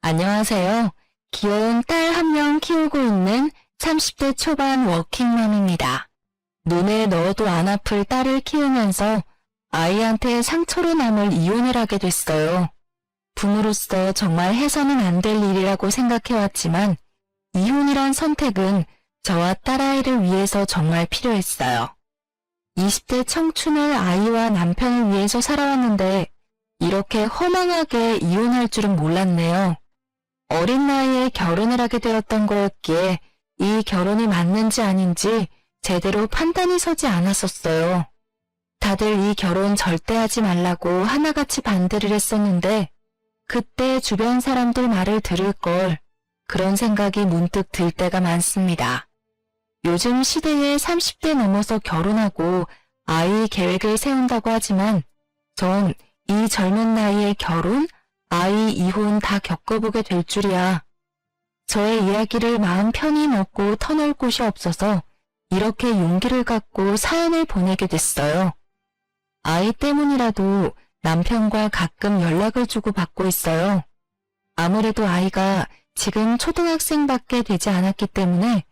안녕하세요. 귀여운 딸 한 명 키우고 있는 30대 초반 워킹맘입니다. 눈에 넣어도 안 아플 딸을 키우면서 아이한테 상처로 남을 이혼을 하게 됐어요. 부모로서 정말 해서는 안 될 일이라고 생각해왔지만 이혼이란 선택은 저와 딸아이를 위해서 정말 필요했어요. 20대 청춘을 아이와 남편을 위해서 살아왔는데 이렇게 허망하게 이혼할 줄은 몰랐네요. 어린 나이에 결혼을 하게 되었던 거였기에 이 결혼이 맞는지 아닌지 제대로 판단이 서지 않았었어요. 다들 이 결혼 절대 하지 말라고 하나같이 반대를 했었는데 그때 주변 사람들 말을 들을 걸 그런 생각이 문득 들 때가 많습니다. 요즘 시대에 30대 넘어서 결혼하고 아이 계획을 세운다고 하지만 전 이 젊은 나이에 결혼, 아이 이혼 다 겪어보게 될 줄이야. 저의 이야기를 마음 편히 먹고 터놓을 곳이 없어서 이렇게 용기를 갖고 사연을 보내게 됐어요. 아이 때문이라도 남편과 가끔 연락을 주고받고 있어요. 아무래도 아이가 지금 초등학생밖에 되지 않았기 때문에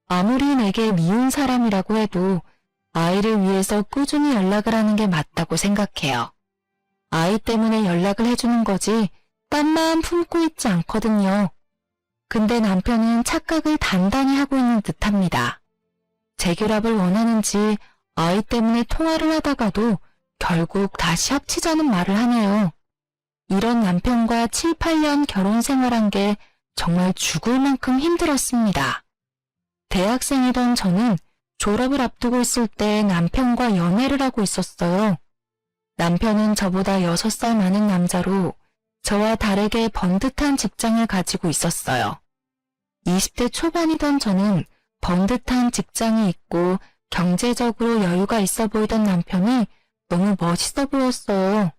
아무리 내게 미운 사람이라고 해도 아이를 위해서 꾸준히 연락을 하는 게 맞다고 생각해요. 아이 때문에 연락을 해주는 거지 딴 마음 품고 있지 않거든요. 근데 남편은 착각을 단단히 하고 있는 듯합니다. 재결합을 원하는지 아이 때문에 통화를 하다가도 결국 다시 합치자는 말을 하네요. 이런 남편과 7, 8년 결혼 생활한 게 정말 죽을 만큼 힘들었습니다. 대학생이던 저는 졸업을 앞두고 있을 때 남편과 연애를 하고 있었어요. 남편은 저보다 6살 많은 남자로 저와 다르게 번듯한 직장을 가지고 있었어요. 20대 초반이던 저는 번듯한 직장이 있고 경제적으로 여유가 있어 보이던 남편이 너무 멋있어 보였어요.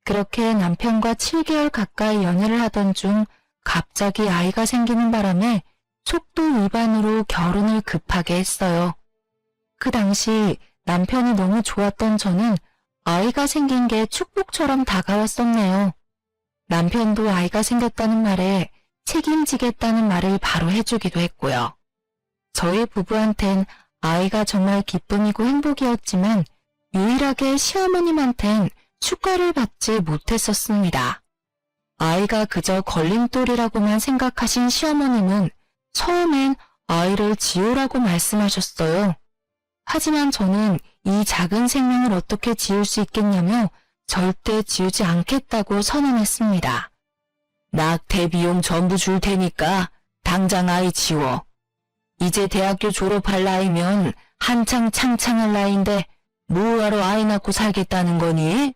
그렇게 남편과 7개월 가까이 연애를 하던 중 갑자기 아이가 생기는 바람에 속도 위반으로 결혼을 급하게 했어요. 그 당시 남편이 너무 좋았던 저는 아이가 생긴 게 축복처럼 다가왔었네요. 남편도 아이가 생겼다는 말에 책임지겠다는 말을 바로 해주기도 했고요. 저희 부부한텐 아이가 정말 기쁨이고 행복이었지만 유일하게 시어머님한텐 축가를 받지 못했었습니다. 아이가 그저 걸림돌이라고만 생각하신 시어머님은 처음엔 아이를 지우라고 말씀하셨어요. 하지만 저는 이 작은 생명을 어떻게 지울 수 있겠냐며 절대 지우지 않겠다고 선언했습니다. 낙태 비용 전부 줄 테니까 당장 아이 지워. 이제 대학교 졸업할 나이면 한창 창창할 나이인데 뭐하러 아이 낳고 살겠다는 거니?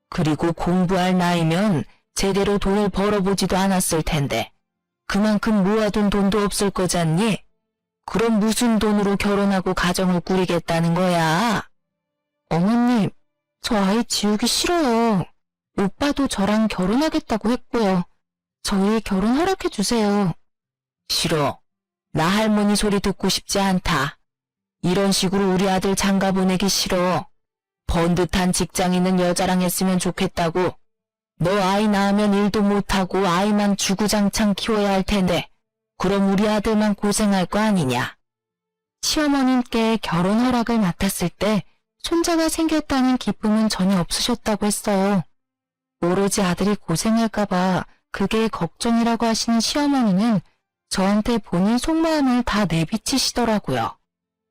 그리고 공부할 나이면 제대로 돈을 벌어보지도 않았을 텐데 그만큼 모아둔 돈도 없을 거잖니? 그럼 무슨 돈으로 결혼하고 가정을 꾸리겠다는 거야? 어머님, 저 아이 지우기 싫어요. 오빠도 저랑 결혼하겠다고 했고요. 저희 결혼 허락해 주세요. 싫어. 나 할머니 소리 듣고 싶지 않다. 이런 식으로 우리 아들 장가 보내기 싫어. 번듯한 직장 있는 여자랑 했으면 좋겠다고. 너 아이 낳으면 일도 못하고 아이만 주구장창 키워야 할 텐데 그럼 우리 아들만 고생할 거 아니냐. 시어머님께 결혼 허락을 맡았을 때 손자가 생겼다는 기쁨은 전혀 없으셨다고 했어요. 오로지 아들이 고생할까봐 그게 걱정이라고 하시는 시어머니는 저한테 본인 속마음을 다 내비치시더라고요.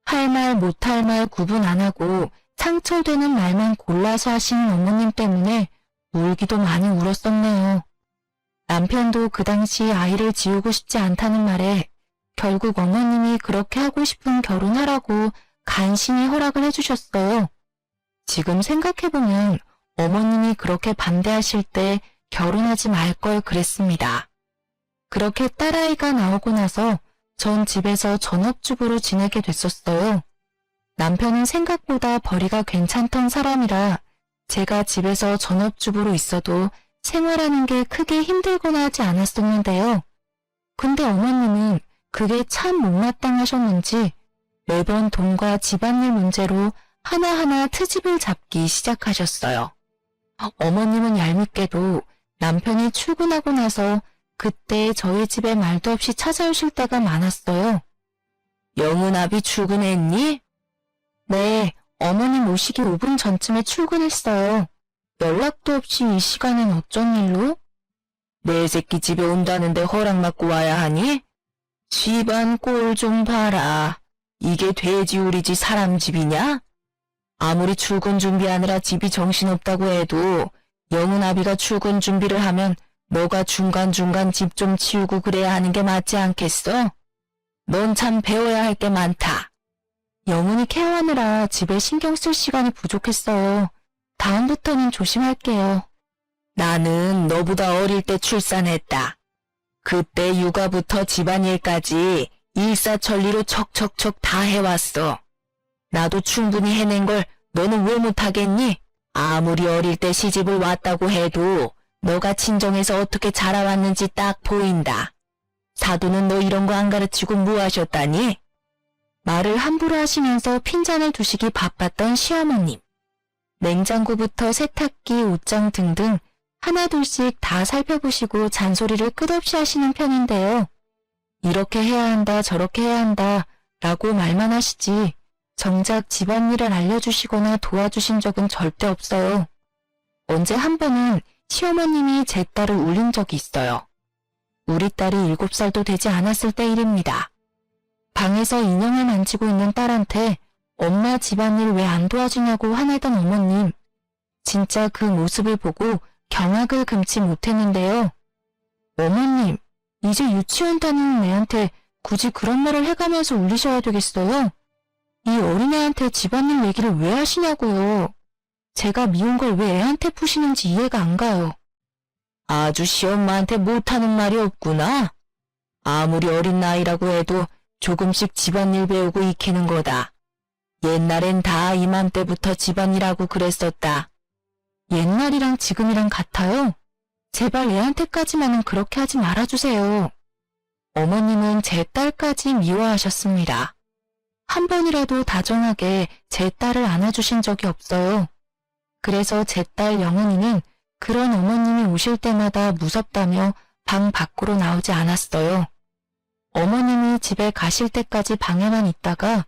할 말 못할 말 구분 안 하고 상처되는 말만 골라서 하시는 어머님 때문에 울기도 많이 울었었네요. 남편도 그 당시 아이를 지우고 싶지 않다는 말에 결국 어머님이 그렇게 하고 싶은 결혼하라고 간신히 허락을 해주셨어요. 지금 생각해보면 어머님이 그렇게 반대하실 때 결혼하지 말 걸 그랬습니다. 그렇게 딸아이가 나오고 나서 전 집에서 전업주부로 지내게 됐었어요. 남편은 생각보다 벌이가 괜찮던 사람이라 제가 집에서 전업주부로 있어도 생활하는 게 크게 힘들거나 하지 않았었는데요. 근데 어머님은 그게 참 못마땅하셨는지 매번 돈과 집안일 문제로 하나하나 트집을 잡기 시작하셨어요. 어머님은 얄밉게도 남편이 출근하고 나서 그때 저희 집에 말도 없이 찾아오실 때가 많았어요. 영은아비 출근했니? 네, 어머님 오시기 5분 전쯤에 출근했어요. 연락도 없이 이 시간엔 어쩐 일로? 내 새끼 집에 온다는데 허락 받고 와야 하니? 집안 꼴 좀 봐라. 이게 돼지 우리 집 사람 집이냐? 아무리 출근 준비하느라 집이 정신없다고 해도 영은아비가 출근 준비를 하면 너가 중간중간 집 좀 치우고 그래야 하는 게 맞지 않겠어? 넌 참 배워야 할 게 많다. 영은이 케어하느라 집에 신경 쓸 시간이 부족했어요. 다음부터는 조심할게요. 나는 너보다 어릴 때 출산했다. 그때 육아부터 집안일까지 일사천리로 척척척 다 해왔어. 나도 충분히 해낸 걸 너는 왜 못하겠니? 아무리 어릴 때 시집을 왔다고 해도 너가 친정에서 어떻게 자라왔는지 딱 보인다. 사돈은 너 이런 거 안 가르치고 뭐 하셨다니? 말을 함부로 하시면서 핀잔을 두시기 바빴던 시어머님. 냉장고부터 세탁기, 옷장 등등 하나둘씩 다 살펴보시고 잔소리를 끝없이 하시는 편인데요. 이렇게 해야 한다, 저렇게 해야 한다 라고 말만 하시지 정작 집안일을 알려주시거나 도와주신 적은 절대 없어요. 언제 한 번은 시어머님이 제 딸을 울린 적이 있어요. 우리 딸이 7살도 되지 않았을 때 일입니다. 방에서 인형을 만지고 있는 딸한테 엄마 집안일 왜 안 도와주냐고 화내던 어머님. 진짜 그 모습을 보고 경악을 금치 못했는데요. 어머님, 이제 유치원 다니는 애한테 굳이 그런 말을 해가면서 울리셔야 되겠어요? 이 어린애한테 집안일 얘기를 왜 하시냐고요. 제가 미운 걸 왜 애한테 푸시는지 이해가 안 가요. 아주 시엄마한테 못하는 말이 없구나. 아무리 어린 나이라고 해도 조금씩 집안일 배우고 익히는 거다. 옛날엔 다 이맘때부터 집안일하고 그랬었다. 옛날이랑 지금이랑 같아요? 제발 애한테까지만은 그렇게 하지 말아주세요. 어머님은 제 딸까지 미워하셨습니다. 한 번이라도 다정하게 제 딸을 안아주신 적이 없어요. 그래서 제 딸 영은이는 그런 어머님이 오실 때마다 무섭다며 방 밖으로 나오지 않았어요. 어머님이 집에 가실 때까지 방에만 있다가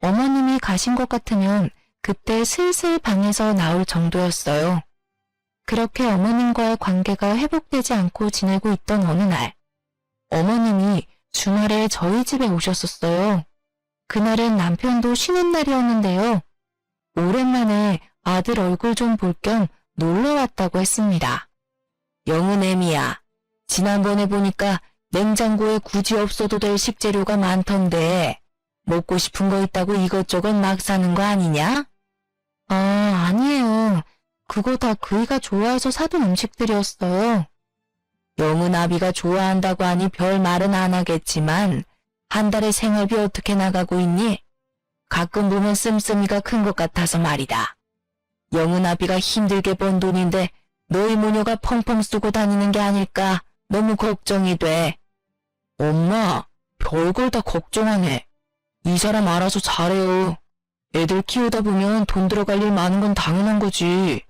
어머님이 가신 것 같으면 그때 슬슬 방에서 나올 정도였어요. 그렇게 어머님과의 관계가 회복되지 않고 지내고 있던 어느 날, 어머님이 주말에 저희 집에 오셨었어요. 그날은 남편도 쉬는 날이었는데요. 오랜만에 아들 얼굴 좀 볼 겸 놀러 왔다고 했습니다. 영은애미야, 지난번에 보니까 냉장고에 굳이 없어도 될 식재료가 많던데 먹고 싶은 거 있다고 이것저것 막 사는 거 아니냐? 아니에요. 그거 다 그이가 좋아해서 사둔 음식들이었어요. 영은아비가 좋아한다고 하니 별 말은 안 하겠지만 한 달에 생활비 어떻게 나가고 있니? 가끔 보면 씀씀이가 큰 것 같아서 말이다. 영은아비가 힘들게 번 돈인데 너희 모녀가 펑펑 쓰고 다니는 게 아닐까 너무 걱정이 돼. 엄마, 별걸 다 걱정하네. 이 사람 알아서 잘해요. 애들 키우다 보면 돈 들어갈 일 많은 건 당연한 거지.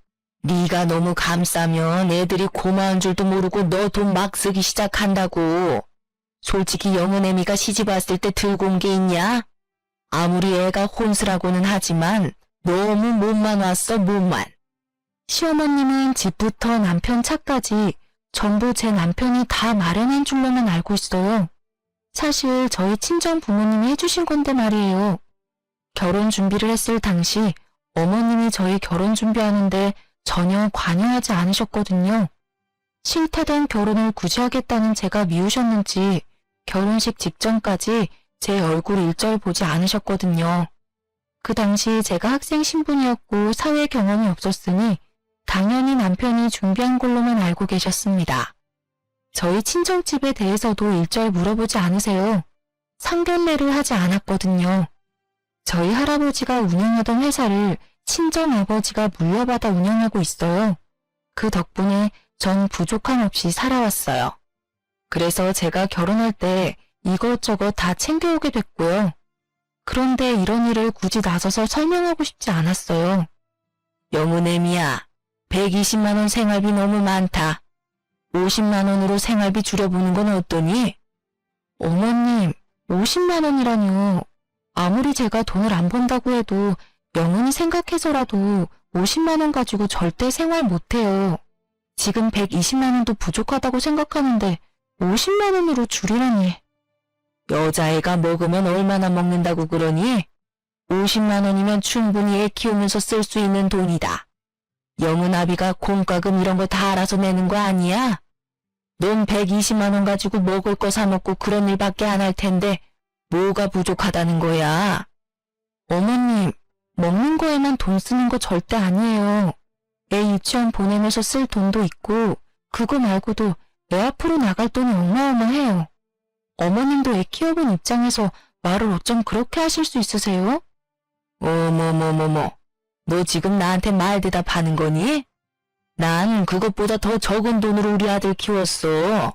네가 너무 감싸면 애들이 고마운 줄도 모르고 너 돈 막 쓰기 시작한다고. 솔직히 영은애미가 시집 왔을 때 들고 온 게 있냐? 아무리 애가 혼수라고는 하지만 너무 몸만 왔어, 몸만. 시어머님은 집부터 남편 차까지 전부 제 남편이 다 마련한 줄로만 알고 있어요. 사실 저희 친정 부모님이 해주신 건데 말이에요. 결혼 준비를 했을 당시 어머님이 저희 결혼 준비하는데 전혀 관여하지 않으셨거든요. 싫다던 결혼을 굳이 하겠다는 제가 미우셨는지 결혼식 직전까지 제 얼굴 일절 보지 않으셨거든요. 그 당시 제가 학생 신분이었고 사회 경험이 없었으니 당연히 남편이 준비한 걸로만 알고 계셨습니다. 저희 친정집에 대해서도 일절 물어보지 않으세요. 상견례를 하지 않았거든요. 저희 할아버지가 운영하던 회사를 친정아버지가 물려받아 운영하고 있어요. 그 덕분에 전 부족함 없이 살아왔어요. 그래서 제가 결혼할 때 이것저것 다 챙겨오게 됐고요. 그런데 이런 일을 굳이 나서서 설명하고 싶지 않았어요. 영은애미야, 120만 원 생활비 너무 많다. 50만 원으로 생활비 줄여보는 건 어떠니? 어머님, 50만 원이라뇨. 아무리 제가 돈을 안 번다고 해도 영은이 생각해서라도 50만 원 가지고 절대 생활 못해요. 지금 120만 원도 부족하다고 생각하는데 50만 원으로 줄이라니. 여자애가 먹으면 얼마나 먹는다고 그러니? 50만 원이면 충분히 애 키우면서 쓸 수 있는 돈이다. 영은아비가 공과금 이런 거 다 알아서 내는 거 아니야? 넌 120만 원 가지고 먹을 거 사 먹고 그런 일밖에 안 할 텐데 뭐가 부족하다는 거야? 어머님, 먹는 거에만 돈 쓰는 거 절대 아니에요. 애 유치원 보내면서 쓸 돈도 있고 그거 말고도 애 앞으로 나갈 돈이 어마어마해요. 어머님도 애 키워본 입장에서 말을 어쩜 그렇게 하실 수 있으세요? 어머머머머, 너 지금 나한테 말 대답하는 거니? 난 그것보다 더 적은 돈으로 우리 아들 키웠어.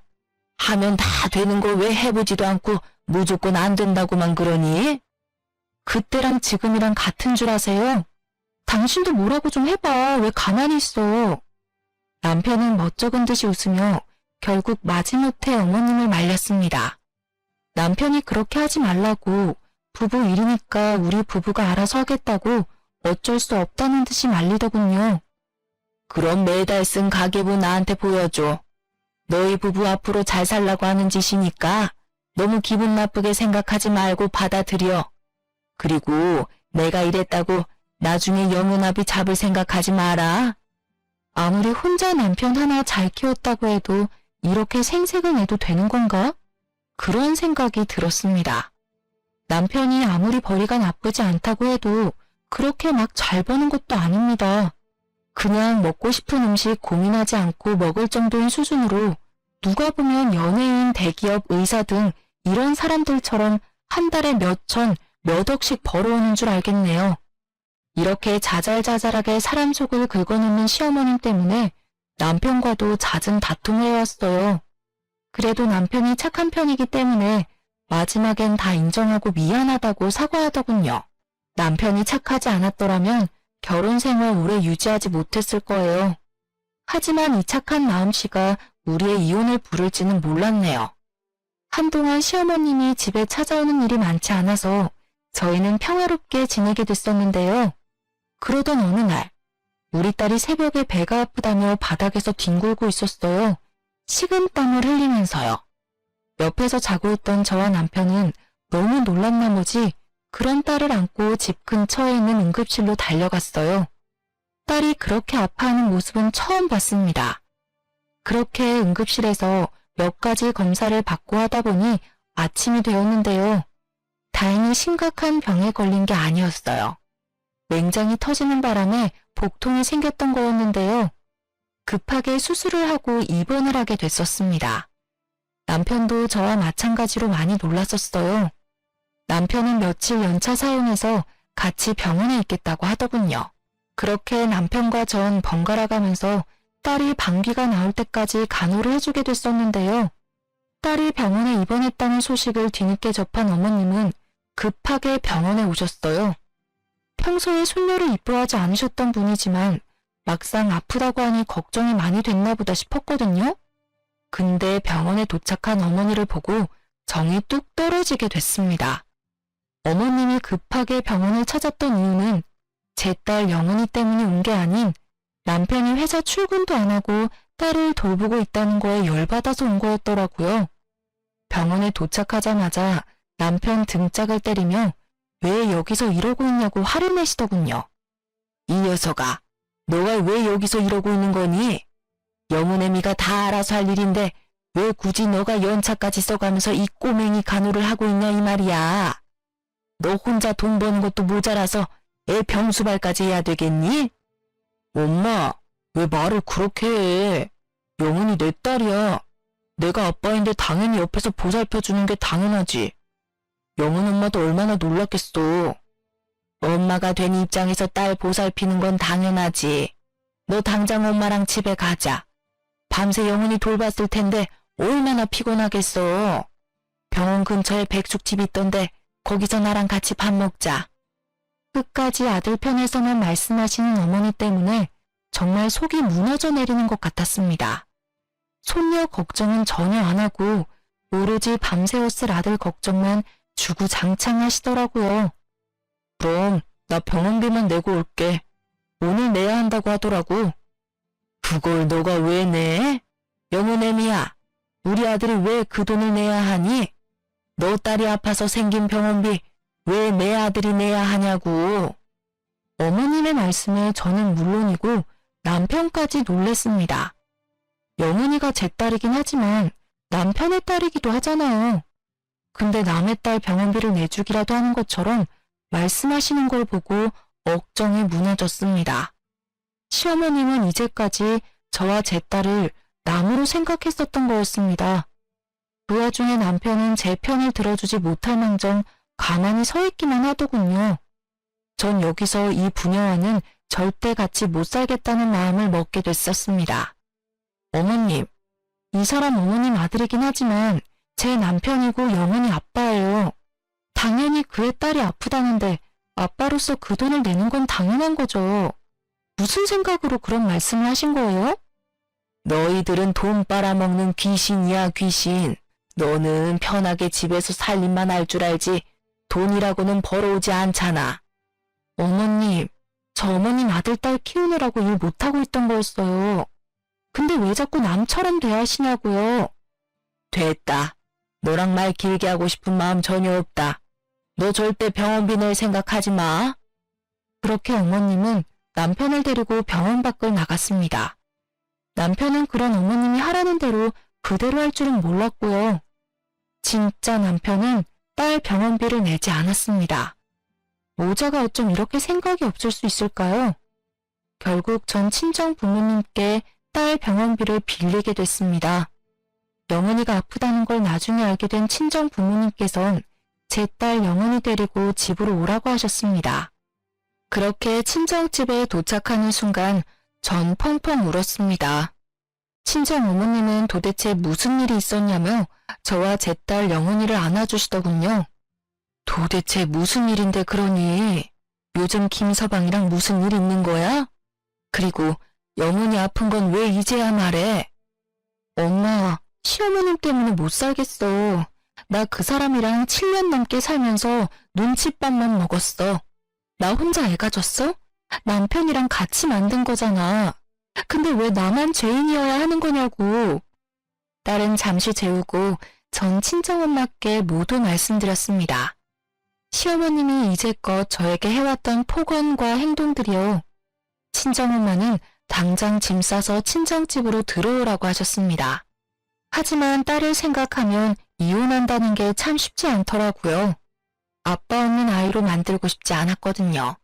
하면 다 되는 거 왜 해보지도 않고 무조건 안 된다고만 그러니? 그때랑 지금이랑 같은 줄 아세요? 당신도 뭐라고 좀 해봐. 왜 가만히 있어? 남편은 멋쩍은 듯이 웃으며 결국 마지못해 어머님을 말렸습니다. 남편이 그렇게 하지 말라고 부부 일이니까 우리 부부가 알아서 하겠다고 어쩔 수 없다는 듯이 말리더군요. 그럼 매달 쓴 가계부 나한테 보여줘. 너희 부부 앞으로 잘 살라고 하는 짓이니까 너무 기분 나쁘게 생각하지 말고 받아들여. 그리고 내가 이랬다고 나중에 영은아비 잡을 생각하지 마라. 아무리 혼자 남편 하나 잘 키웠다고 해도 이렇게 생색을 내도 되는 건가? 그런 생각이 들었습니다. 남편이 아무리 벌이가 나쁘지 않다고 해도 그렇게 막 잘 버는 것도 아닙니다. 그냥 먹고 싶은 음식 고민하지 않고 먹을 정도인 수준으로 누가 보면 연예인, 대기업, 의사 등 이런 사람들처럼 한 달에 몇 천, 몇 억씩 벌어오는 줄 알겠네요. 이렇게 자잘자잘하게 사람 속을 긁어놓는 시어머님 때문에 남편과도 잦은 다툼을 해왔어요. 그래도 남편이 착한 편이기 때문에 마지막엔 다 인정하고 미안하다고 사과하더군요. 남편이 착하지 않았더라면 결혼 생활 오래 유지하지 못했을 거예요. 하지만 이 착한 마음씨가 우리의 이혼을 부를지는 몰랐네요. 한동안 시어머님이 집에 찾아오는 일이 많지 않아서 저희는 평화롭게 지내게 됐었는데요. 그러던 어느 날 우리 딸이 새벽에 배가 아프다며 바닥에서 뒹굴고 있었어요. 식은땀을 흘리면서요. 옆에서 자고 있던 저와 남편은 너무 놀란 나머지 그런 딸을 안고 집 근처에 있는 응급실로 달려갔어요. 딸이 그렇게 아파하는 모습은 처음 봤습니다. 그렇게 응급실에서 몇 가지 검사를 받고 하다 보니 아침이 되었는데요. 다행히 심각한 병에 걸린 게 아니었어요. 맹장이 터지는 바람에 복통이 생겼던 거였는데요. 급하게 수술을 하고 입원을 하게 됐었습니다. 남편도 저와 마찬가지로 많이 놀랐었어요. 남편은 며칠 연차 사용해서 같이 병원에 있겠다고 하더군요. 그렇게 남편과 전 번갈아 가면서 딸이 방귀가 나올 때까지 간호를 해주게 됐었는데요. 딸이 병원에 입원했다는 소식을 뒤늦게 접한 어머님은 급하게 병원에 오셨어요. 평소에 손녀를 이뻐하지 않으셨던 분이지만 막상 아프다고 하니 걱정이 많이 됐나 보다 싶었거든요. 근데 병원에 도착한 어머니를 보고 정이 뚝 떨어지게 됐습니다. 어머님이 급하게 병원을 찾았던 이유는 제 딸 영은이 때문에 온 게 아닌 남편이 회사 출근도 안 하고 딸을 돌보고 있다는 거에 열받아서 온 거였더라고요. 병원에 도착하자마자 남편 등짝을 때리며 왜 여기서 이러고 있냐고 화를 내시더군요. 이 녀석아, 너가 왜 여기서 이러고 있는 거니? 영은애미가 다 알아서 할 일인데 왜 굳이 너가 연차까지 써가면서 이 꼬맹이 간호를 하고 있냐 이 말이야. 너 혼자 돈 버는 것도 모자라서 애 병수발까지 해야 되겠니? 엄마, 왜 말을 그렇게 해? 영은이 내 딸이야. 내가 아빠인데 당연히 옆에서 보살펴주는 게 당연하지. 영은 엄마도 얼마나 놀랐겠어. 엄마가 된 입장에서 딸 보살피는 건 당연하지. 너 당장 엄마랑 집에 가자. 밤새 영은이 돌봤을 텐데 얼마나 피곤하겠어. 병원 근처에 백숙집 있던데 거기서 나랑 같이 밥 먹자. 끝까지 아들 편에서만 말씀하시는 어머니 때문에 정말 속이 무너져 내리는 것 같았습니다. 손녀 걱정은 전혀 안 하고 오로지 밤새웠을 아들 걱정만 주구장창 하시더라고요. 그럼 나 병원비만 내고 올게. 오늘 내야 한다고 하더라고. 그걸 너가 왜 내? 영은애미야, 우리 아들이 왜 그 돈을 내야 하니? 너 딸이 아파서 생긴 병원비 왜 내 아들이 내야 하냐고. 어머님의 말씀에 저는 물론이고 남편까지 놀랬습니다. 영은이가 제 딸이긴 하지만 남편의 딸이기도 하잖아요. 근데 남의 딸 병원비를 내주기라도 하는 것처럼 말씀하시는 걸 보고 억정이 무너졌습니다. 시어머님은 이제까지 저와 제 딸을 남으로 생각했었던 거였습니다. 그 와중에 남편은 제 편을 들어주지 못할 망정 가만히 서 있기만 하더군요. 전 여기서 이 부녀와는 절대 같이 못 살겠다는 마음을 먹게 됐었습니다. 어머님, 이 사람 어머님 아들이긴 하지만 제 남편이고 영은이 아빠예요. 당연히 그의 딸이 아프다는데 아빠로서 그 돈을 내는 건 당연한 거죠. 무슨 생각으로 그런 말씀을 하신 거예요? 너희들은 돈 빨아먹는 귀신이야, 귀신. 너는 편하게 집에서 살림만 할 줄 알지 돈이라고는 벌어오지 않잖아. 어머님, 저 어머님 아들 딸 키우느라고 일 못하고 있던 거였어요. 근데 왜 자꾸 남처럼 대하시냐고요. 됐다. 너랑 말 길게 하고 싶은 마음 전혀 없다. 너 절대 병원비 낼 생각하지 마. 그렇게 어머님은 남편을 데리고 병원 밖을 나갔습니다. 남편은 그런 어머님이 하라는 대로 그대로 할 줄은 몰랐고요. 진짜 남편은 딸 병원비를 내지 않았습니다. 모자가 어쩜 이렇게 생각이 없을 수 있을까요? 결국 전 친정 부모님께 딸 병원비를 빌리게 됐습니다. 영은이가 아프다는 걸 나중에 알게 된 친정 부모님께선 제 딸 영은이 데리고 집으로 오라고 하셨습니다. 그렇게 친정집에 도착하는 순간 전 펑펑 울었습니다. 친정 어머님은 도대체 무슨 일이 있었냐며 저와 제 딸 영은이를 안아주시더군요. 도대체 무슨 일인데 그러니? 요즘 김서방이랑 무슨 일 있는 거야? 그리고 영은이 아픈 건 왜 이제야 말해? 엄마, 시어머님 때문에 못 살겠어. 나 그 사람이랑 7년 넘게 살면서 눈칫밥만 먹었어. 나 혼자 애가 졌어? 남편이랑 같이 만든 거잖아. 근데 왜 나만 죄인이어야 하는 거냐고. 딸은 잠시 재우고 전 친정엄마께 모두 말씀드렸습니다. 시어머님이 이제껏 저에게 해왔던 폭언과 행동들이요. 친정엄마는 당장 짐 싸서 친정집으로 들어오라고 하셨습니다. 하지만 딸을 생각하면 이혼한다는 게 참 쉽지 않더라고요. 아빠 없는 아이로 만들고 싶지 않았거든요.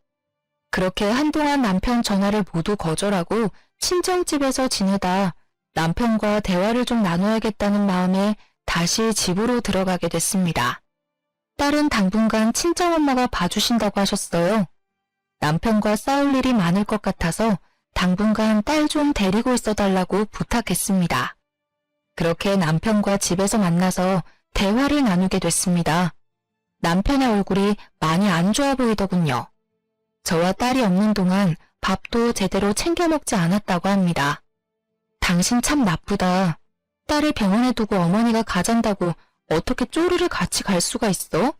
그렇게 한동안 남편 전화를 모두 거절하고 친정집에서 지내다 남편과 대화를 좀 나눠야겠다는 마음에 다시 집으로 들어가게 됐습니다. 딸은 당분간 친정엄마가 봐주신다고 하셨어요. 남편과 싸울 일이 많을 것 같아서 당분간 딸 좀 데리고 있어달라고 부탁했습니다. 그렇게 남편과 집에서 만나서 대화를 나누게 됐습니다. 남편의 얼굴이 많이 안 좋아 보이더군요. 저와 딸이 없는 동안 밥도 제대로 챙겨 먹지 않았다고 합니다. 당신 참 나쁘다. 딸을 병원에 두고 어머니가 가잔다고 어떻게 쪼르르 같이 갈 수가 있어?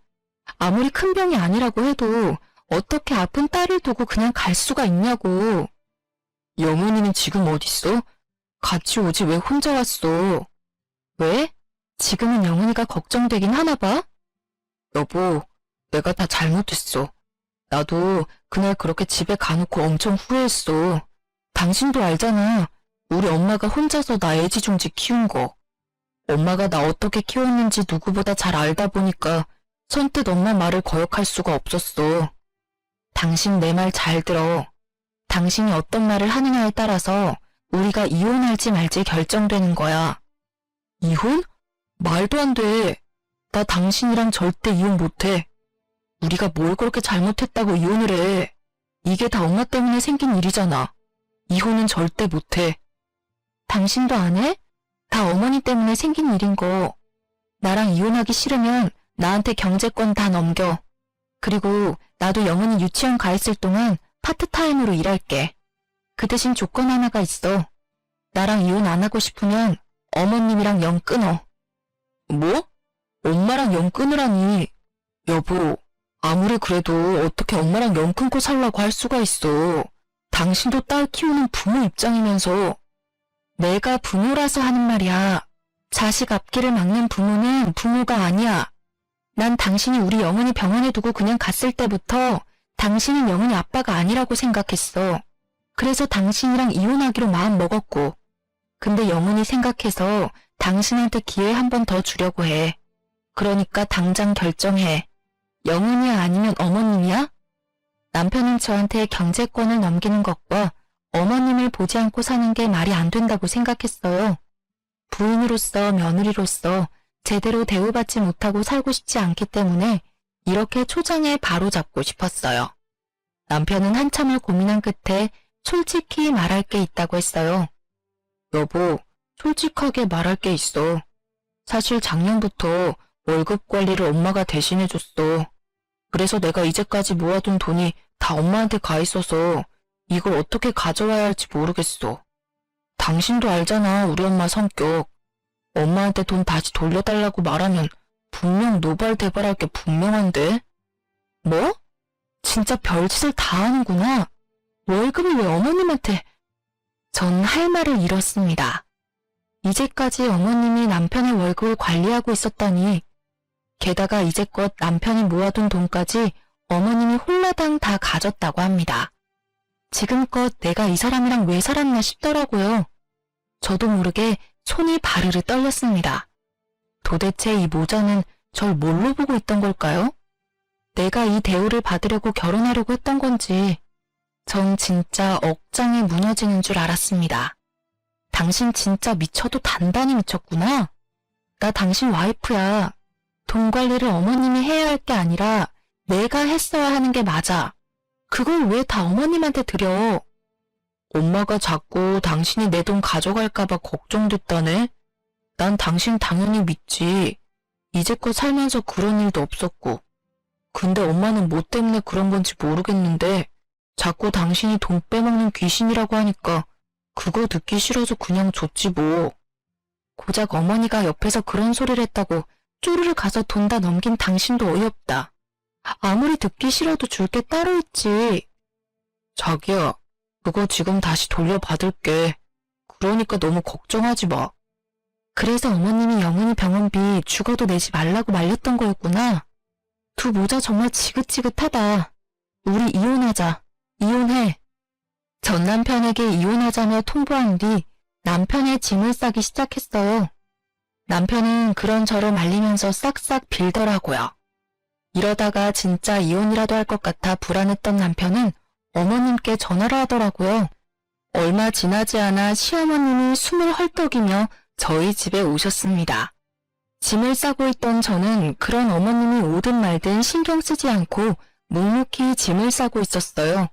아무리 큰 병이 아니라고 해도 어떻게 아픈 딸을 두고 그냥 갈 수가 있냐고. 영은이는 지금 어딨어? 같이 오지 왜 혼자 왔어? 왜? 지금은 영은이가 걱정되긴 하나 봐? 여보, 내가 다 잘못했어. 나도 그날 그렇게 집에 가놓고 엄청 후회했어. 당신도 알잖아. 우리 엄마가 혼자서 나 애지중지 키운 거. 엄마가 나 어떻게 키웠는지 누구보다 잘 알다 보니까 선뜻 엄마 말을 거역할 수가 없었어. 당신 내 말 잘 들어. 당신이 어떤 말을 하느냐에 따라서 우리가 이혼할지 말지 결정되는 거야. 이혼? 말도 안 돼. 나 당신이랑 절대 이혼 못해. 우리가 뭘 그렇게 잘못했다고 이혼을 해. 이게 다 엄마 때문에 생긴 일이잖아. 이혼은 절대 못해. 당신도 안 해? 다 어머니 때문에 생긴 일인 거. 나랑 이혼하기 싫으면 나한테 경제권 다 넘겨. 그리고 나도 영은이 유치원 가 있을 동안 파트타임으로 일할게. 그 대신 조건 하나가 있어. 나랑 이혼 안 하고 싶으면 어머님이랑 영 끊어. 뭐? 엄마랑 영 끊으라니. 여보, 아무리 그래도 어떻게 엄마랑 영 끊고 살라고 할 수가 있어. 당신도 딸 키우는 부모 입장이면서. 내가 부모라서 하는 말이야. 자식 앞길을 막는 부모는 부모가 아니야. 난 당신이 우리 영은이 병원에 두고 그냥 갔을 때부터 당신은 영은이 아빠가 아니라고 생각했어. 그래서 당신이랑 이혼하기로 마음 먹었고. 근데 영은이 생각해서 당신한테 기회 한 번 더 주려고 해. 그러니까 당장 결정해. 영은이야 아니면 어머님이야? 남편은 저한테 경제권을 넘기는 것과 어머님을 보지 않고 사는 게 말이 안 된다고 생각했어요. 부인으로서 며느리로서 제대로 대우받지 못하고 살고 싶지 않기 때문에 이렇게 초장에 바로잡고 싶었어요. 남편은 한참을 고민한 끝에 솔직히 말할 게 있다고 했어요. 여보, 솔직하게 말할 게 있어. 사실 작년부터 월급 관리를 엄마가 대신해줬어. 그래서 내가 이제까지 모아둔 돈이 다 엄마한테 가 있어서 이걸 어떻게 가져와야 할지 모르겠어. 당신도 알잖아, 우리 엄마 성격. 엄마한테 돈 다시 돌려달라고 말하면 분명 노발대발할 게 분명한데? 뭐? 진짜 별짓을 다 하는구나. 월급을 왜 어머님한테... 전 할 말을 잃었습니다. 이제까지 어머님이 남편의 월급을 관리하고 있었다니. 게다가 이제껏 남편이 모아둔 돈까지 어머님이 홀라당 다 가졌다고 합니다. 지금껏 내가 이 사람이랑 왜 살았나 싶더라고요. 저도 모르게 손이 바르르 떨렸습니다. 도대체 이 모자는 절 뭘로 보고 있던 걸까요? 내가 이 대우를 받으려고 결혼하려고 했던 건지 전 진짜 억장이 무너지는 줄 알았습니다. 당신 진짜 미쳐도 단단히 미쳤구나. 나 당신 와이프야. 돈 관리를 어머님이 해야 할 게 아니라 내가 했어야 하는 게 맞아. 그걸 왜 다 어머님한테 드려? 엄마가 자꾸 당신이 내 돈 가져갈까봐 걱정됐다네? 난 당신 당연히 믿지. 이제껏 살면서 그런 일도 없었고. 근데 엄마는 뭐 때문에 그런 건지 모르겠는데 자꾸 당신이 돈 빼먹는 귀신이라고 하니까 그거 듣기 싫어서 그냥 줬지 뭐. 고작 어머니가 옆에서 그런 소리를 했다고 쪼르르 가서 돈 다 넘긴 당신도 어이없다. 아무리 듣기 싫어도 줄 게 따로 있지. 자기야, 그거 지금 다시 돌려받을게. 그러니까 너무 걱정하지 마. 그래서 어머님이 영은이 병원비 죽어도 내지 말라고 말렸던 거였구나. 두 모자 정말 지긋지긋하다. 우리 이혼하자. 이혼해. 전 남편에게 이혼하자며 통보한 뒤 남편의 짐을 싸기 시작했어요. 남편은 그런저런 말리면서 싹싹 빌더라고요. 이러다가 진짜 이혼이라도 할 것 같아 불안했던 남편은 어머님께 전화를 하더라고요. 얼마 지나지 않아 시어머님이 숨을 헐떡이며 저희 집에 오셨습니다. 짐을 싸고 있던 저는 그런 어머님이 오든 말든 신경 쓰지 않고 묵묵히 짐을 싸고 있었어요.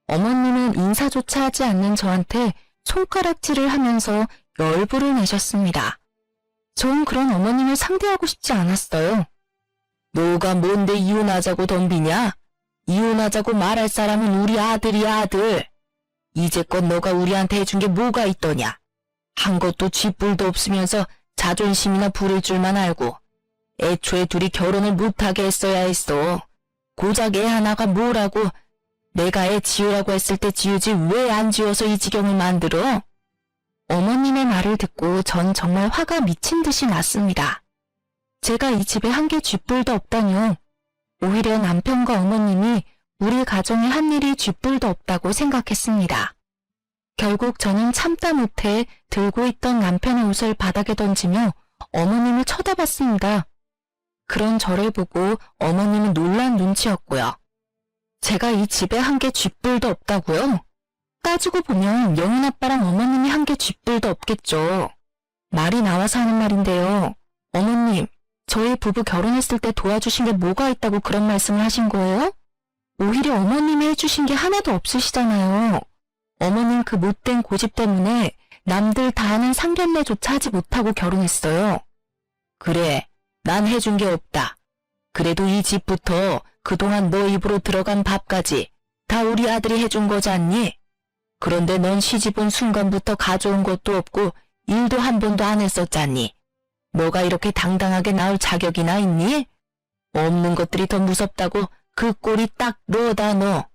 어머님은 인사조차 하지 않는 저한테 손가락질을 하면서 열불을 내셨습니다. 전 그런 어머님을 상대하고 싶지 않았어요. 너가 뭔데 이혼하자고 덤비냐? 이혼하자고 말할 사람은 우리 아들이야, 아들. 이제껏 너가 우리한테 해준 게 뭐가 있더냐? 한 것도 쥐뿔도 없으면서 자존심이나 부릴 줄만 알고 애초에 둘이 결혼을 못하게 했어야 했어. 고작 애 하나가 뭐라고. 내가 애 지으라고 했을 때 지우지 왜 안 지워서 이 지경을 만들어? 어머님의 말을 듣고 전 정말 화가 미친 듯이 났습니다. 제가 이 집에 한 개 쥐뿔도 없다뇨. 오히려 남편과 어머님이 우리 가정에 한 일이 쥐뿔도 없다고 생각했습니다. 결국 저는 참다 못해 들고 있던 남편의 옷을 바닥에 던지며 어머님을 쳐다봤습니다. 그런 저를 보고 어머님은 놀란 눈치였고요. 제가 이 집에 한 개 쥐뿔도 없다고요? 따지고 보면 영은 아빠랑 어머님이 한 개 쥐뿔도 없겠죠. 말이 나와서 하는 말인데요. 어머님, 저희 부부 결혼했을 때 도와주신 게 뭐가 있다고 그런 말씀을 하신 거예요? 오히려 어머님이 해주신 게 하나도 없으시잖아요. 어머님 그 못된 고집 때문에 남들 다 하는 상견례조차 하지 못하고 결혼했어요. 그래, 난 해준 게 없다. 그래도 이 집부터 그동안 너 입으로 들어간 밥까지 다 우리 아들이 해준 거잖니? 그런데 넌 시집 온 순간부터 가져온 것도 없고 일도 한 번도 안 했었잖니. 너가 이렇게 당당하게 나올 자격이나 있니? 없는 것들이 더 무섭다고 그 꼴이 딱 너다 너.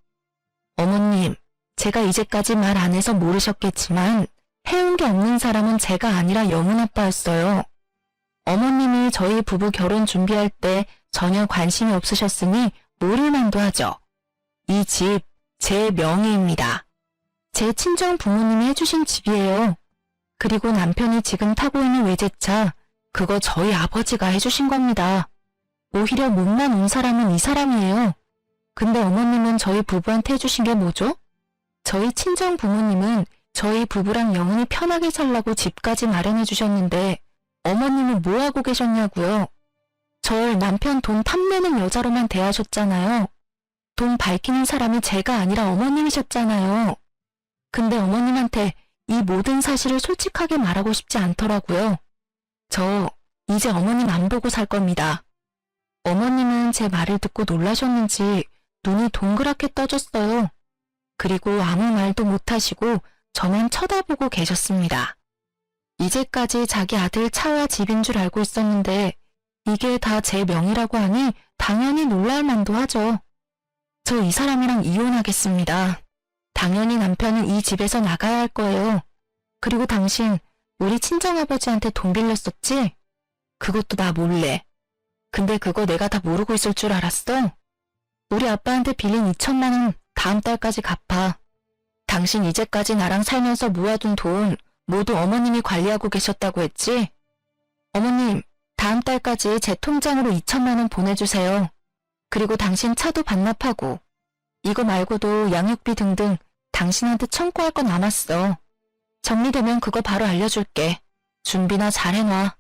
어머님, 제가 이제까지 말 안 해서 모르셨겠지만 해온 게 없는 사람은 제가 아니라 영은 아빠였어요. 어머님이 저희 부부 결혼 준비할 때 전혀 관심이 없으셨으니 모를만도 하죠. 이 집, 제 명의입니다. 제 친정 부모님이 해주신 집이에요. 그리고 남편이 지금 타고 있는 외제차, 그거 저희 아버지가 해주신 겁니다. 오히려 못난 온 사람은 이 사람이에요. 근데 어머님은 저희 부부한테 해주신 게 뭐죠? 저희 친정 부모님은 저희 부부랑 영은이 편하게 살라고 집까지 마련해 주셨는데 어머님은 뭐 하고 계셨냐고요? 절 남편 돈 탐내는 여자로만 대하셨잖아요. 돈 밝히는 사람이 제가 아니라 어머님이셨잖아요. 근데 어머님한테 이 모든 사실을 솔직하게 말하고 싶지 않더라고요. 저 이제 어머님 안 보고 살 겁니다. 어머님은 제 말을 듣고 놀라셨는지 눈이 동그랗게 떠졌어요. 그리고 아무 말도 못하시고 저만 쳐다보고 계셨습니다. 이제까지 자기 아들 차와 집인 줄 알고 있었는데 이게 다 제 명의라고 하니 당연히 놀랄 만도 하죠. 저 이 사람이랑 이혼하겠습니다. 당연히 남편은 이 집에서 나가야 할 거예요. 그리고 당신 우리 친정아버지한테 돈 빌렸었지? 그것도 나 몰래. 근데 그거 내가 다 모르고 있을 줄 알았어? 우리 아빠한테 빌린 2천만 원 다음 달까지 갚아. 당신 이제까지 나랑 살면서 모아둔 돈 모두 어머님이 관리하고 계셨다고 했지? 어머님, 다음 달까지 제 통장으로 2천만 원 보내주세요. 그리고 당신 차도 반납하고 이거 말고도 양육비 등등 당신한테 청구할 거 남았어. 정리되면 그거 바로 알려줄게. 준비나 잘 해놔.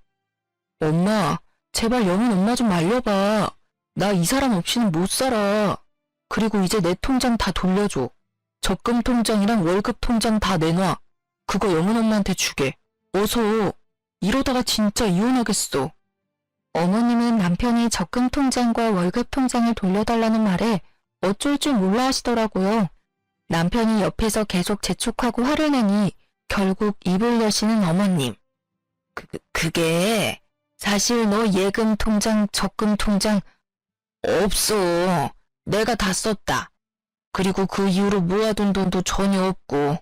엄마, 제발 영은 엄마 좀 말려봐. 나 이 사람 없이는 못 살아. 그리고 이제 내 통장 다 돌려줘. 적금 통장이랑 월급 통장 다 내놔. 그거 영은 엄마한테 주게. 어서. 이러다가 진짜 이혼하겠어. 어머님은 남편이 적금 통장과 월급 통장을 돌려달라는 말에 어쩔 줄 몰라 하시더라고요. 남편이 옆에서 계속 재촉하고 화를 내니 결국 입을 여시는 어머님. 그게 사실 너 예금 통장, 적금 통장 없어. 내가 다 썼다. 그리고 그 이후로 모아둔 돈도 전혀 없고.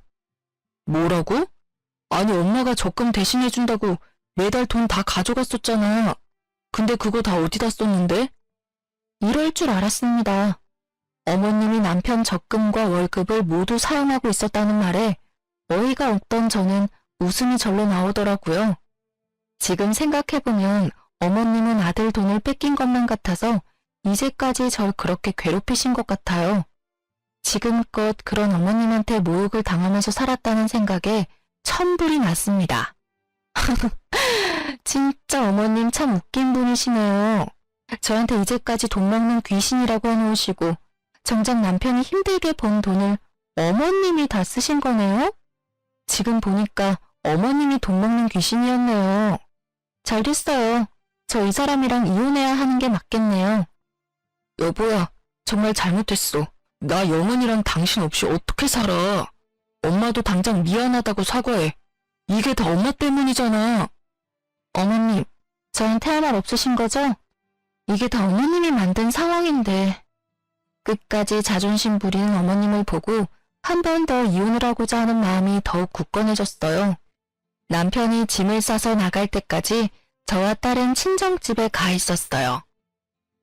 뭐라고? 아니 엄마가 적금 대신해준다고 매달 돈 다 가져갔었잖아. 근데 그거 다 어디다 썼는데? 이럴 줄 알았습니다. 어머님이 남편 적금과 월급을 모두 사용하고 있었다는 말에 어이가 없던 저는 웃음이 절로 나오더라고요. 지금 생각해보면 어머님은 아들 돈을 뺏긴 것만 같아서 이제까지 절 그렇게 괴롭히신 것 같아요. 지금껏 그런 어머님한테 모욕을 당하면서 살았다는 생각에 천불이 났습니다. 진짜 어머님 참 웃긴 분이시네요. 저한테 이제까지 돈 먹는 귀신이라고 해놓으시고 정작 남편이 힘들게 번 돈을 어머님이 다 쓰신 거네요? 지금 보니까 어머님이 돈 먹는 귀신이었네요. 잘 됐어요. 저 이 사람이랑 이혼해야 하는 게 맞겠네요. 여보야, 정말 잘못했어. 나 영은이랑 당신 없이 어떻게 살아? 엄마도 당장 미안하다고 사과해. 이게 다 엄마 때문이잖아. 어머님, 저한테 할 말 없으신 거죠? 이게 다 어머님이 만든 상황인데. 끝까지 자존심 부리는 어머님을 보고 한 번 더 이혼을 하고자 하는 마음이 더욱 굳건해졌어요. 남편이 짐을 싸서 나갈 때까지 저와 딸은 친정집에 가 있었어요.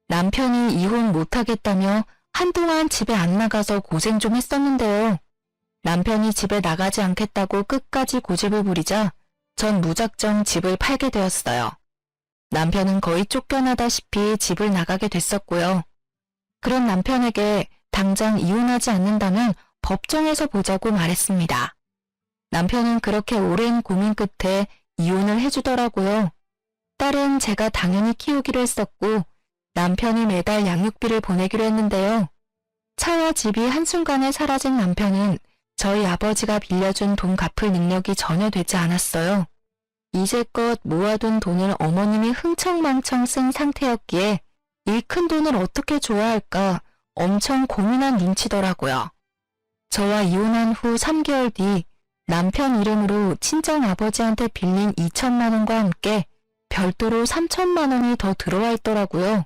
남편이 이혼 못하겠다며 한동안 집에 안 나가서 고생 좀 했었는데요. 남편이 집에 나가지 않겠다고 끝까지 고집을 부리자 전 무작정 집을 팔게 되었어요. 남편은 거의 쫓겨나다시피 집을 나가게 됐었고요. 그런 남편에게 당장 이혼하지 않는다면 법정에서 보자고 말했습니다. 남편은 그렇게 오랜 고민 끝에 이혼을 해주더라고요. 딸은 제가 당연히 키우기로 했었고 남편이 매달 양육비를 보내기로 했는데요. 차와 집이 한순간에 사라진 남편은 저희 아버지가 빌려준 돈 갚을 능력이 전혀 되지 않았어요. 이제껏 모아둔 돈을 어머님이 흥청망청 쓴 상태였기에 이 큰 돈을 어떻게 줘야 할까 엄청 고민한 눈치더라고요. 저와 이혼한 후 3개월 뒤 남편 이름으로 친정 아버지한테 빌린 2천만 원과 함께 별도로 3천만 원이 더 들어와 있더라고요.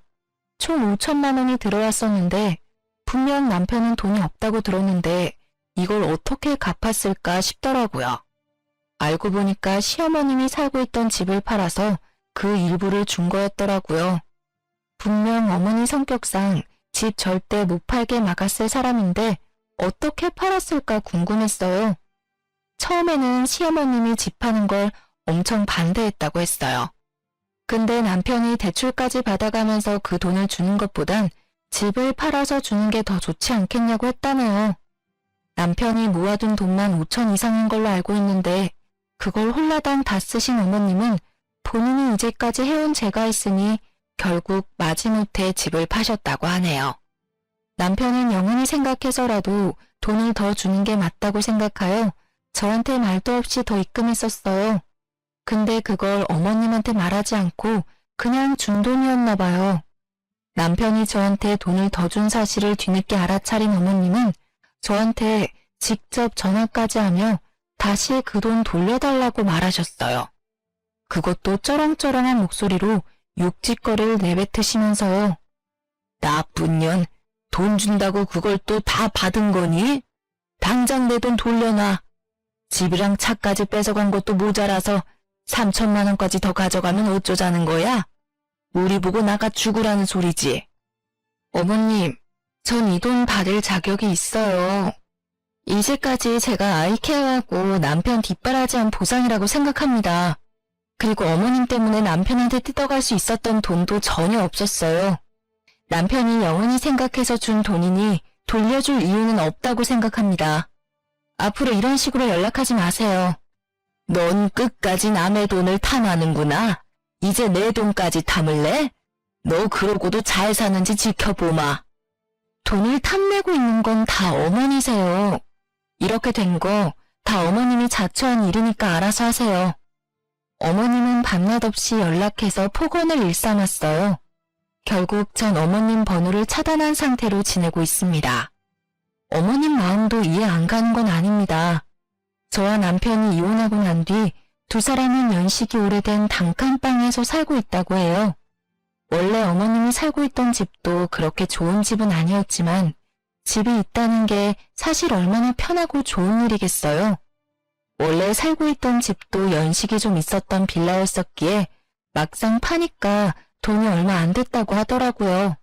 총 5천만 원이 들어왔었는데 분명 남편은 돈이 없다고 들었는데 이걸 어떻게 갚았을까 싶더라고요. 알고 보니까 시어머님이 살고 있던 집을 팔아서 그 일부를 준 거였더라고요. 분명 어머니 성격상 집 절대 못 팔게 막았을 사람인데 어떻게 팔았을까 궁금했어요. 처음에는 시어머님이 집 파는 걸 엄청 반대했다고 했어요. 근데 남편이 대출까지 받아가면서 그 돈을 주는 것보단 집을 팔아서 주는 게 더 좋지 않겠냐고 했다네요. 남편이 모아둔 돈만 5천 이상인 걸로 알고 있는데 그걸 홀라당 다 쓰신 어머님은 본인이 이제까지 해온 죄가 있으니 결국 마지못해 집을 파셨다고 하네요. 남편은 영은이 생각해서라도 돈을 더 주는 게 맞다고 생각하여 저한테 말도 없이 더 입금했었어요. 근데 그걸 어머님한테 말하지 않고 그냥 준 돈이었나 봐요. 남편이 저한테 돈을 더 준 사실을 뒤늦게 알아차린 어머님은 저한테 직접 전화까지 하며 다시 그 돈 돌려달라고 말하셨어요. 그것도 쩌렁쩌렁한 목소리로 욕짓거리를 내뱉으시면서요. 나쁜 년, 돈 준다고 그걸 또 다 받은 거니? 당장 내 돈 돌려놔. 집이랑 차까지 뺏어간 것도 모자라서 3천만 원까지 더 가져가면 어쩌자는 거야? 우리 보고 나가 죽으라는 소리지. 어머님, 전 이 돈 받을 자격이 있어요. 이제까지 제가 아이 케어하고 남편 뒷바라지한 보상이라고 생각합니다. 그리고 어머님 때문에 남편한테 뜯어갈 수 있었던 돈도 전혀 없었어요. 남편이 영은이 생각해서 준 돈이니 돌려줄 이유는 없다고 생각합니다. 앞으로 이런 식으로 연락하지 마세요. 넌 끝까지 남의 돈을 탐하는구나. 이제 내 돈까지 탐을래? 너 그러고도 잘 사는지 지켜보마. 돈을 탐내고 있는 건 다 어머니세요. 이렇게 된 거 다 어머님이 자초한 일이니까 알아서 하세요. 어머님은 밤낮 없이 연락해서 폭언을 일삼았어요. 결국 전 어머님 번호를 차단한 상태로 지내고 있습니다. 어머님 마음도 이해 안 가는 건 아닙니다. 저와 남편이 이혼하고 난 뒤 두 사람은 연식이 오래된 단칸방에서 살고 있다고 해요. 원래 어머님이 살고 있던 집도 그렇게 좋은 집은 아니었지만 집이 있다는 게 사실 얼마나 편하고 좋은 일이겠어요. 원래 살고 있던 집도 연식이 좀 있었던 빌라였었기에 막상 파니까 돈이 얼마 안 됐다고 하더라고요.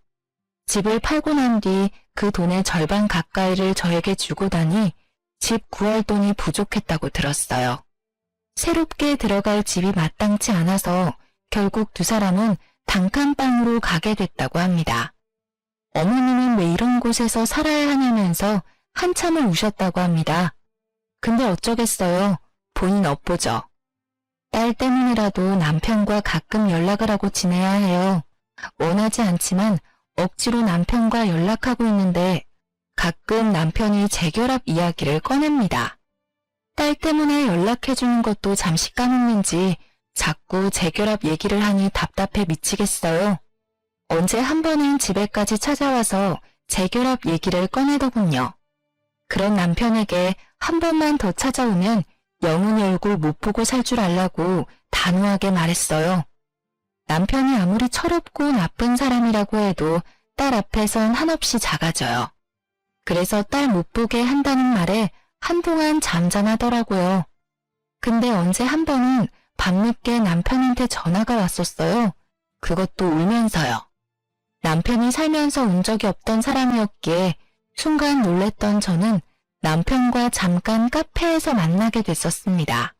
집을 팔고 난 뒤 그 돈의 절반 가까이를 저에게 주고 나니 집 구할 돈이 부족했다고 들었어요. 새롭게 들어갈 집이 마땅치 않아서 결국 두 사람은 단칸방으로 가게 됐다고 합니다. 어머님은 왜 이런 곳에서 살아야 하냐면서 한참을 우셨다고 합니다. 근데 어쩌겠어요. 본인 업보죠. 딸 때문이라도 남편과 가끔 연락을 하고 지내야 해요. 원하지 않지만 억지로 남편과 연락하고 있는데 가끔 남편이 재결합 이야기를 꺼냅니다. 딸 때문에 연락해주는 것도 잠시 까먹는지 자꾸 재결합 얘기를 하니 답답해 미치겠어요. 언제 한 번은 집에까지 찾아와서 재결합 얘기를 꺼내더군요. 그런 남편에게 한 번만 더 찾아오면 영은이 얼굴 못 보고 살 줄 알라고 단호하게 말했어요. 남편이 아무리 철없고 나쁜 사람이라고 해도 딸 앞에선 한없이 작아져요. 그래서 딸 못 보게 한다는 말에 한동안 잠잠하더라고요. 근데 언제 한 번은 밤늦게 남편한테 전화가 왔었어요. 그것도 울면서요. 남편이 살면서 운 적이 없던 사람이었기에 순간 놀랬던 저는 남편과 잠깐 카페에서 만나게 됐었습니다.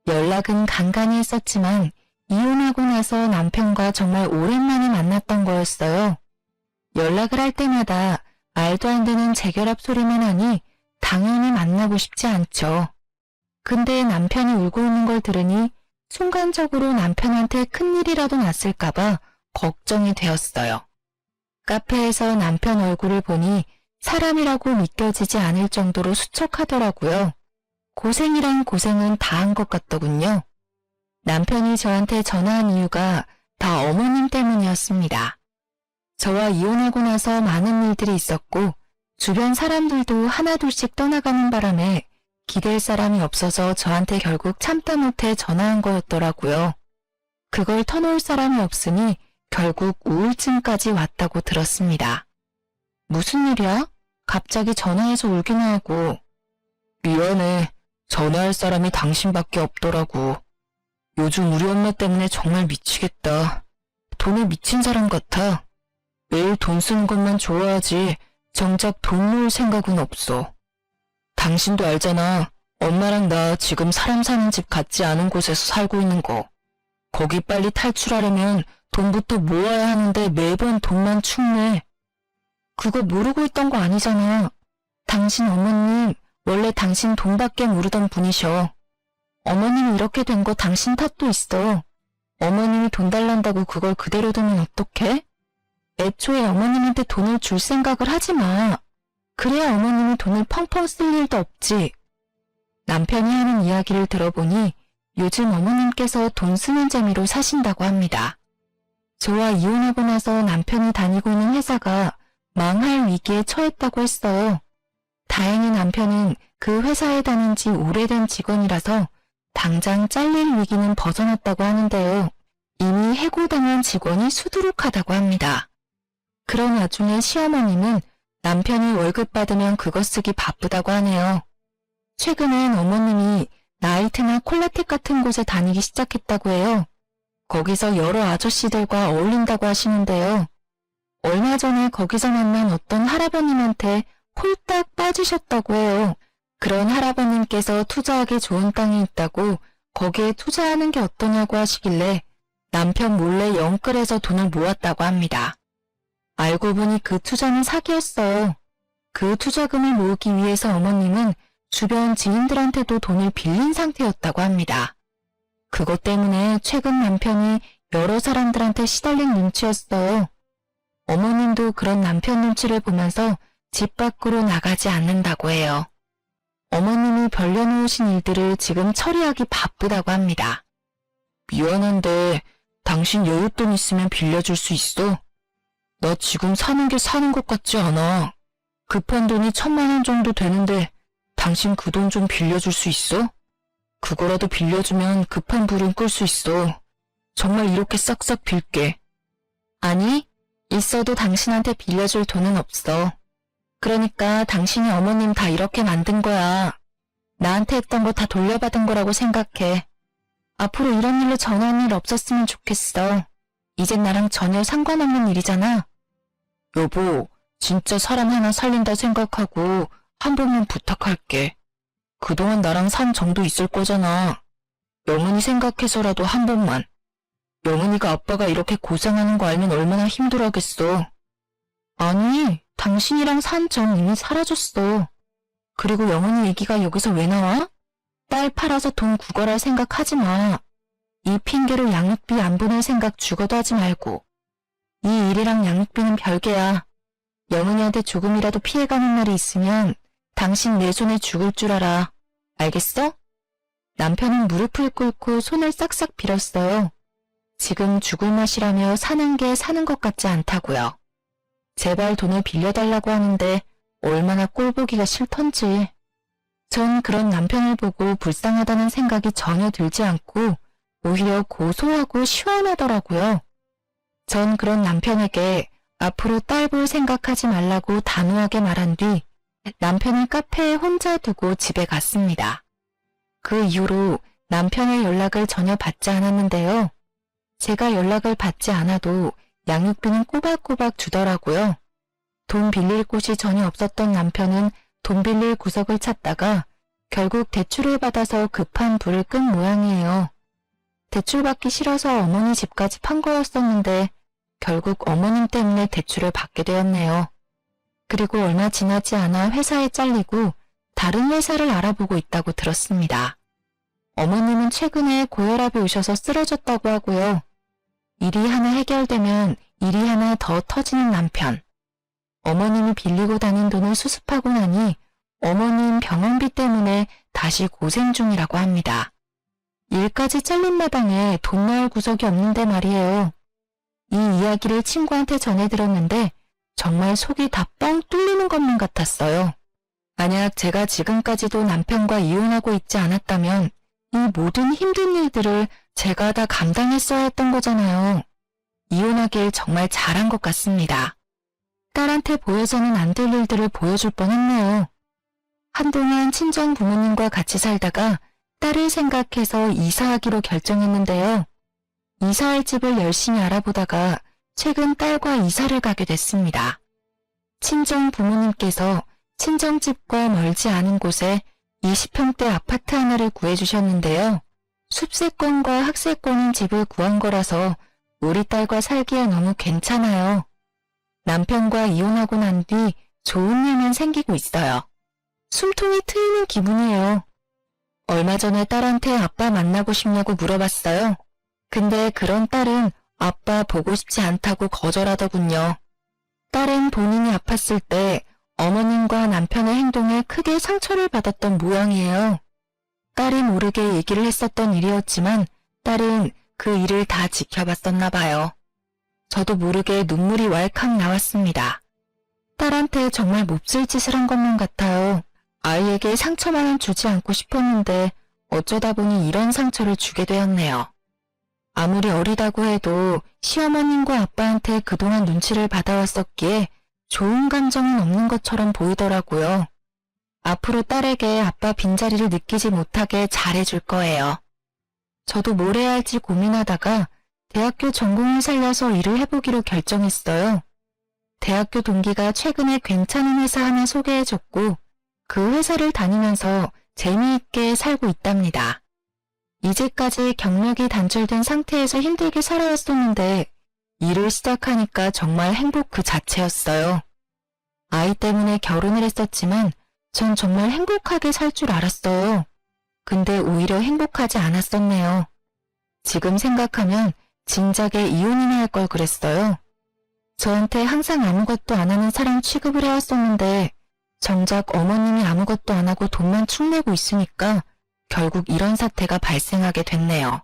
연락은 간간히 했었지만 이혼하고 나서 남편과 정말 오랜만에 만났던 거였어요. 연락을 할 때마다 말도 안 되는 재결합 소리만 하니 당연히 만나고 싶지 않죠. 근데 남편이 울고 있는 걸 들으니 순간적으로 남편한테 큰일이라도 났을까봐 걱정이 되었어요. 카페에서 남편 얼굴을 보니 사람이라고 믿겨지지 않을 정도로 수척하더라고요. 고생이란 고생은 다 한 것 같더군요. 남편이 저한테 전화한 이유가 다 어머님 때문이었습니다. 저와 이혼하고 나서 많은 일들이 있었고 주변 사람들도 하나둘씩 떠나가는 바람에 기댈 사람이 없어서 저한테 결국 참다 못해 전화한 거였더라고요. 그걸 터놓을 사람이 없으니 결국 우울증까지 왔다고 들었습니다. 무슨 일이야? 갑자기 전화해서 울기나 하고. 미안해. 전화할 사람이 당신밖에 없더라고. 요즘 우리 엄마 때문에 정말 미치겠다. 돈에 미친 사람 같아. 매일 돈 쓰는 것만 좋아하지 정작 돈 모을 생각은 없어. 당신도 알잖아. 엄마랑 나 지금 사람 사는 집 같지 않은 곳에서 살고 있는 거. 거기 빨리 탈출하려면 돈부터 모아야 하는데 매번 돈만 축내. 그거 모르고 있던 거 아니잖아. 당신 어머님 원래 당신 돈밖에 모르던 분이셔. 어머님이 이렇게 된 거 당신 탓도 있어. 어머님이 돈 달란다고 그걸 그대로 두면 어떡해? 애초에 어머님한테 돈을 줄 생각을 하지 마. 그래야 어머님이 돈을 펑펑 쓸 일도 없지. 남편이 하는 이야기를 들어보니 요즘 어머님께서 돈 쓰는 재미로 사신다고 합니다. 저와 이혼하고 나서 남편이 다니고 있는 회사가 망할 위기에 처했다고 했어요. 다행히 남편은 그 회사에 다닌 지 오래된 직원이라서 당장 잘릴 위기는 벗어났다고 하는데요. 이미 해고당한 직원이 수두룩하다고 합니다. 그런 와중에 시어머님은 남편이 월급 받으면 그거 쓰기 바쁘다고 하네요. 최근엔 어머님이 나이트나 콜라텍 같은 곳에 다니기 시작했다고 해요. 거기서 여러 아저씨들과 어울린다고 하시는데요. 얼마 전에 거기서 만난 어떤 할아버님한테 홀딱 빠지셨다고 해요. 그런 할아버님께서 투자하기 좋은 땅이 있다고 거기에 투자하는 게 어떠냐고 하시길래 남편 몰래 영끌해서 돈을 모았다고 합니다. 알고 보니 그 투자는 사기였어요. 그 투자금을 모으기 위해서 어머님은 주변 지인들한테도 돈을 빌린 상태였다고 합니다. 그것 때문에 최근 남편이 여러 사람들한테 시달린 눈치였어요. 어머님도 그런 남편 눈치를 보면서 집 밖으로 나가지 않는다고 해요. 어머님이 벌려놓으신 일들을 지금 처리하기 바쁘다고 합니다. 미안한데 당신 여윳돈 있으면 빌려줄 수 있어? 나 지금 사는 게 사는 것 같지 않아. 급한 돈이 1,000만 원 정도 되는데 당신 그 돈 좀 빌려줄 수 있어? 그거라도 빌려주면 급한 불은 끌 수 있어. 정말 이렇게 싹싹 빌게. 아니, 있어도 당신한테 빌려줄 돈은 없어. 그러니까 당신이 어머님 다 이렇게 만든 거야. 나한테 했던 거 다 돌려받은 거라고 생각해. 앞으로 이런 일로 전화할 일 없었으면 좋겠어. 이젠 나랑 전혀 상관없는 일이잖아. 여보, 진짜 사람 하나 살린다 생각하고 한 번만 부탁할게. 그동안 나랑 산 정도 있을 거잖아. 영은이 생각해서라도 한 번만. 영은이가 아빠가 이렇게 고생하는 거 알면 얼마나 힘들어하겠어. 아니, 당신이랑 산 정 이미 사라졌어. 그리고 영은이 얘기가 여기서 왜 나와? 딸 팔아서 돈 구걸할 생각 하지 마. 이 핑계로 양육비 안 보낼 생각 죽어도 하지 말고. 이 일이랑 양육비는 별개야. 영은이한테 조금이라도 피해가는 날이 있으면 당신 내 손에 죽을 줄 알아. 알겠어? 남편은 무릎을 꿇고 손을 싹싹 빌었어요. 지금 죽을 맛이라며 사는 게 사는 것 같지 않다고요. 제발 돈을 빌려달라고 하는데 얼마나 꼴보기가 싫던지. 전 그런 남편을 보고 불쌍하다는 생각이 전혀 들지 않고 오히려 고소하고 시원하더라고요. 전 그런 남편에게 앞으로 딸 볼 생각하지 말라고 단호하게 말한 뒤 남편을 카페에 혼자 두고 집에 갔습니다. 그 이후로 남편의 연락을 전혀 받지 않았는데요. 제가 연락을 받지 않아도 양육비는 꼬박꼬박 주더라고요. 돈 빌릴 곳이 전혀 없었던 남편은 돈 빌릴 구석을 찾다가 결국 대출을 받아서 급한 불을 끈 모양이에요. 대출받기 싫어서 어머니 집까지 판 거였었는데 결국 어머님 때문에 대출을 받게 되었네요. 그리고 얼마 지나지 않아 회사에 잘리고 다른 회사를 알아보고 있다고 들었습니다. 어머님은 최근에 고혈압이 오셔서 쓰러졌다고 하고요. 일이 하나 해결되면 일이 하나 더 터지는 남편. 어머님이 빌리고 다닌 돈을 수습하고 나니 어머님 병원비 때문에 다시 고생 중이라고 합니다. 일까지 잘린 마당에 돈 넣을 구석이 없는데 말이에요. 이 이야기를 친구한테 전해 들었는데 정말 속이 다 뻥 뚫리는 것만 같았어요. 만약 제가 지금까지도 남편과 이혼하고 있지 않았다면 이 모든 힘든 일들을 제가 다 감당했어야 했던 거잖아요. 이혼하길 정말 잘한 것 같습니다. 딸한테 보여서는 안 될 일들을 보여줄 뻔했네요. 한동안 친정 부모님과 같이 살다가 딸을 생각해서 이사하기로 결정했는데요. 이사할 집을 열심히 알아보다가 최근 딸과 이사를 가게 됐습니다. 친정 부모님께서 친정집과 멀지 않은 곳에 20평대 아파트 하나를 구해주셨는데요. 숲세권과 학세권인 집을 구한 거라서 우리 딸과 살기에 너무 괜찮아요. 남편과 이혼하고 난 뒤 좋은 일만 생기고 있어요. 숨통이 트이는 기분이에요. 얼마 전에 딸한테 아빠 만나고 싶냐고 물어봤어요. 근데 그런 딸은 아빠 보고 싶지 않다고 거절하더군요. 딸은 본인이 아팠을 때 어머님과 남편의 행동에 크게 상처를 받았던 모양이에요. 딸이 모르게 얘기를 했었던 일이었지만 딸은 그 일을 다 지켜봤었나 봐요. 저도 모르게 눈물이 왈칵 나왔습니다. 딸한테 정말 몹쓸 짓을 한 것만 같아요. 아이에게 상처만은 주지 않고 싶었는데 어쩌다 보니 이런 상처를 주게 되었네요. 아무리 어리다고 해도 시어머님과 아빠한테 그동안 눈치를 받아왔었기에 좋은 감정은 없는 것처럼 보이더라고요. 앞으로 딸에게 아빠 빈자리를 느끼지 못하게 잘해줄 거예요. 저도 뭘 해야 할지 고민하다가 대학교 전공을 살려서 일을 해보기로 결정했어요. 대학교 동기가 최근에 괜찮은 회사 하나 소개해줬고 그 회사를 다니면서 재미있게 살고 있답니다. 이제까지 경력이 단절된 상태에서 힘들게 살아왔었는데 일을 시작하니까 정말 행복 그 자체였어요. 아이 때문에 결혼을 했었지만 전 정말 행복하게 살 줄 알았어요. 근데 오히려 행복하지 않았었네요. 지금 생각하면 진작에 이혼이나 할 걸 그랬어요. 저한테 항상 아무것도 안 하는 사람 취급을 해왔었는데 정작 어머님이 아무것도 안 하고 돈만 축내고 있으니까 결국 이런 사태가 발생하게 됐네요.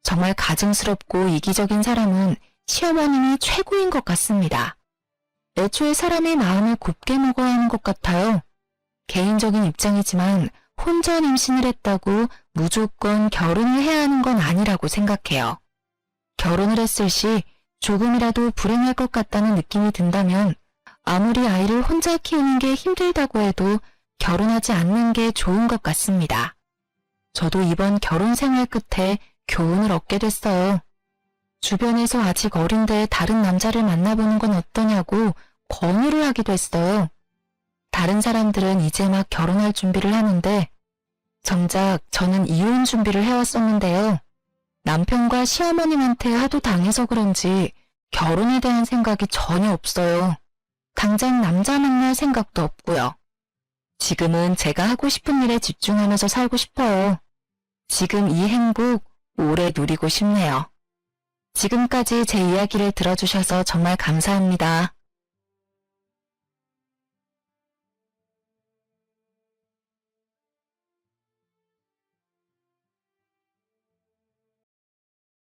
정말 가증스럽고 이기적인 사람은 시어머님이 최고인 것 같습니다. 애초에 사람의 마음을 곱게 먹어야 하는 것 같아요. 개인적인 입장이지만 혼전 임신을 했다고 무조건 결혼을 해야 하는 건 아니라고 생각해요. 결혼을 했을 시 조금이라도 불행할 것 같다는 느낌이 든다면 아무리 아이를 혼자 키우는 게 힘들다고 해도 결혼하지 않는 게 좋은 것 같습니다. 저도 이번 결혼 생활 끝에 교훈을 얻게 됐어요. 주변에서 아직 어린데 다른 남자를 만나보는 건 어떠냐고 권유를 하기도 했어요. 다른 사람들은 이제 막 결혼할 준비를 하는데 정작 저는 이혼 준비를 해왔었는데요. 남편과 시어머님한테 하도 당해서 그런지 결혼에 대한 생각이 전혀 없어요. 당장 남자 만날 생각도 없고요. 지금은 제가 하고 싶은 일에 집중하면서 살고 싶어요. 지금 이 행복 오래 누리고 싶네요. 지금까지 제 이야기를 들어주셔서 정말 감사합니다.